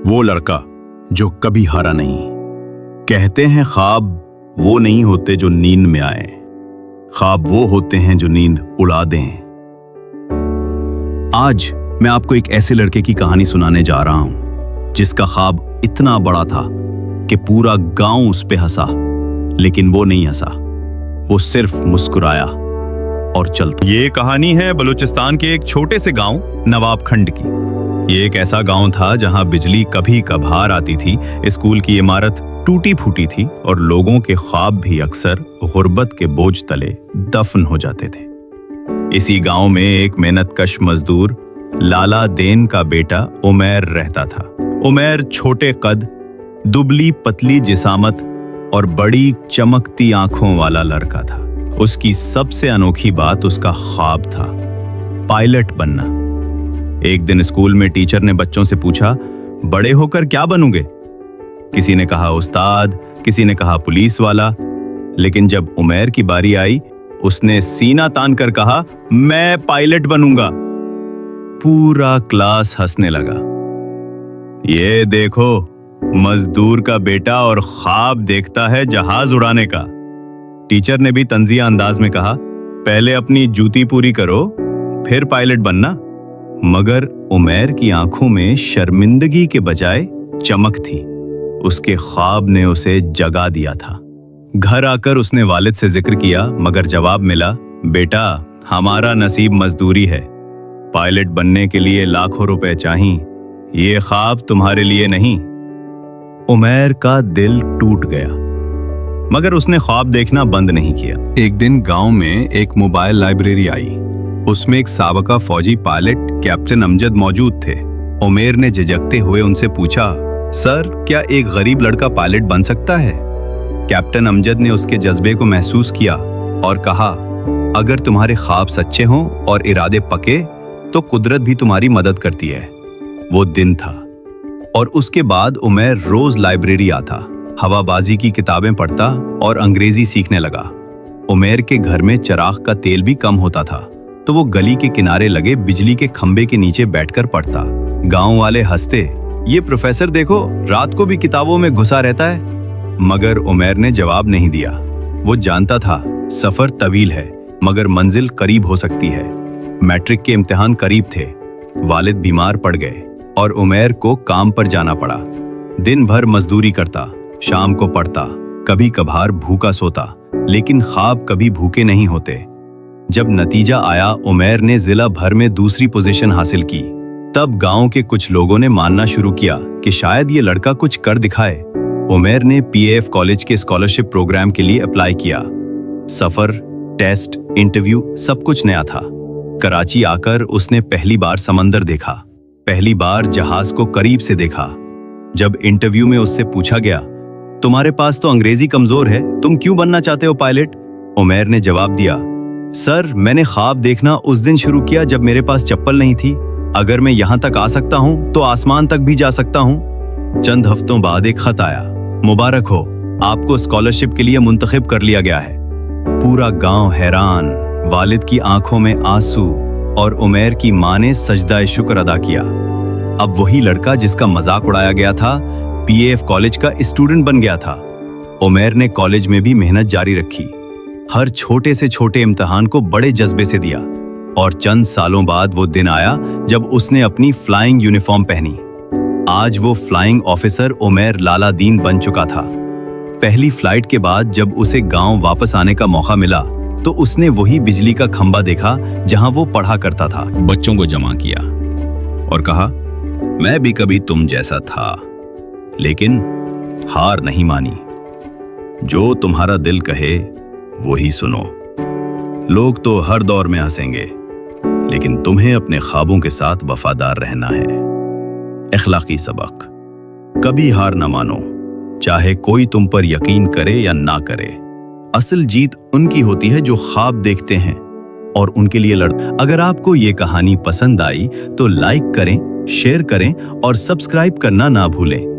वो लड़का जो कभी हारा नहीं। कहते हैं ख्वाब वो नहीं होते जो नींद में आए, ख्वाब वो होते हैं जो नींद उड़ा दें। आज मैं आपको एक ऐसे लड़के की कहानी सुनाने जा रहा हूं जिसका ख्वाब इतना बड़ा था कि पूरा गांव उस पे हंसा, लेकिन वो नहीं हंसा, वो सिर्फ मुस्कुराया और चलता। ये कहानी है बलूचिस्तान के एक छोटे से गांव नवाबखंड की। ये एक ऐसा गांव था जहां बिजली कभी कभार आती थी, स्कूल की इमारत टूटी फूटी थी और लोगों के ख्वाब भी अक्सर गुर्बत के बोझ तले दफन हो जाते थे। इसी गांव में एक मेहनतकश मजदूर लाला देन का बेटा उमैर रहता था। उमैर छोटे कद, दुबली पतली जिसामत और बड़ी चमकती आंखों वाला लड़का था। उसकी सबसे अनोखी बात उसका ख्वाब था, पायलट बनना। एक दिन स्कूल में टीचर ने बच्चों से पूछा, बड़े होकर क्या बनोगे? किसी ने कहा उस्ताद, किसी ने कहा पुलिस वाला, लेकिन जब उमैर की बारी आई उसने सीना तान कर कहा, मैं पायलट बनूंगा। पूरा क्लास हंसने लगा। ये देखो, मजदूर का बेटा और ख्वाब देखता है जहाज उड़ाने का। टीचर ने भी तंजिया अंदाज में कहा, पहले अपनी जूती पूरी करो फिर पायलट बनना। मगर उमैर की आंखों में शर्मिंदगी के बजाय चमक थी। उसके ख्वाब ने उसे जगा दिया था। घर आकर उसने वालिद से जिक्र किया, मगर जवाब मिला, बेटा हमारा नसीब मजदूरी है, पायलट बनने के लिए लाखों रुपए चाहिए, ये ख्वाब तुम्हारे लिए नहीं। उमैर का दिल टूट गया, मगर उसने ख्वाब देखना बंद नहीं किया। एक दिन गांव में एक मोबाइल लाइब्रेरी आई। उसमें एक साबका फौजी पायलट कैप्टन अमजद मौजूद थे। उमैर ने झिझकते हुए उनसे पूछा, सर क्या एक गरीब लड़का पायलट बन सकता है? कैप्टन अमजद ने उसके जज्बे को महसूस किया और कहा, अगर तुम्हारे ख्वाब सच्चे हों और इरादे पके तो कुदरत भी तुम्हारी मदद करती है। वो दिन था और उसके बाद उमैर रोज लाइब्रेरी आता, हवाबाजी की किताबें पढ़ता और अंग्रेजी सीखने लगा। उमैर के घर में चिराग का तेल भी कम होता था, तो वो गली के किनारे लगे बिजली के खंबे के नीचे बैठकर पढ़ता। गांव वाले हंसते, ये प्रोफेसर देखो रात को भी किताबों में घुसा रहता है। मगर उमैर ने जवाब नहीं दिया। वो जानता था सफर तवील है मगर मंजिल करीब हो सकती है। मैट्रिक के इम्तिहान करीब थे, वालिद बीमार पड़ गए और उमैर को काम पर जाना पड़ा। दिन भर मजदूरी करता, शाम को पढ़ता, कभी कभार भूखा सोता, लेकिन ख्वाब कभी भूखे नहीं होते। जब नतीजा आया उमैर ने जिला भर में दूसरी पोजीशन हासिल की, तब गांव के कुछ लोगों ने मानना शुरू किया कि शायद ये लड़का कुछ कर दिखाए। उमैर ने पीएएफ कॉलेज के स्कॉलरशिप प्रोग्राम के लिए अप्लाई किया। सफर, टेस्ट, इंटरव्यू सब कुछ नया था। कराची आकर उसने पहली बार समंदर देखा, पहली बार जहाज को करीब से देखा। जब इंटरव्यू में उससे पूछा गया, तुम्हारे पास तो अंग्रेजी कमजोर है, तुम क्यों बनना चाहते हो पायलट? उमैर ने जवाब दिया, सर मैंने ख्वाब देखना उस दिन शुरू किया जब मेरे पास चप्पल नहीं थी। अगर मैं यहाँ तक आ सकता हूँ तो आसमान तक भी जा सकता हूँ। चंद हफ्तों बाद एक खत आया, मुबारक हो, आपको स्कॉलरशिप के लिए मुंतखब कर लिया गया है। पूरा गांव हैरान, वालिद की आंखों में आंसू और उमैर की मां ने सजदा शुक्र अदा किया। अब वही लड़का जिसका मजाक उड़ाया गया था, पीएएफ कॉलेज का स्टूडेंट बन गया था। उमैर ने कॉलेज में भी मेहनत जारी रखी, हर छोटे से छोटे इम्तिहान को बड़े जज्बे से दिया और चंद सालों बाद वो दिन आया जब उसने अपनी फ्लाइंग यूनिफॉर्म पहनी। आज वो फ्लाइंग ऑफिसर उमैर लाला दीन बन चुका था। पहली फ्लाइट के बाद जब उसे गांव वापस आने का मौका मिला तो उसने वही बिजली का खंबा देखा जहां वो पढ़ा करता था। बच्चों को जमा किया और कहा, मैं भी कभी तुम जैसा था, लेकिन हार नहीं मानी। जो तुम्हारा दिल कहे वही सुनो। लोग तो हर दौर में हंसेंगे, लेकिन तुम्हें अपने ख्वाबों के साथ वफादार रहना है। अखलाकी सबक, कभी हार न मानो, चाहे कोई तुम पर यकीन करे या ना करे। असल जीत उनकी होती है जो ख्वाब देखते हैं और उनके लिए अगर आपको ये कहानी पसंद आई तो लाइक करें, शेयर करें और सब्सक्राइब करना ना भूलें।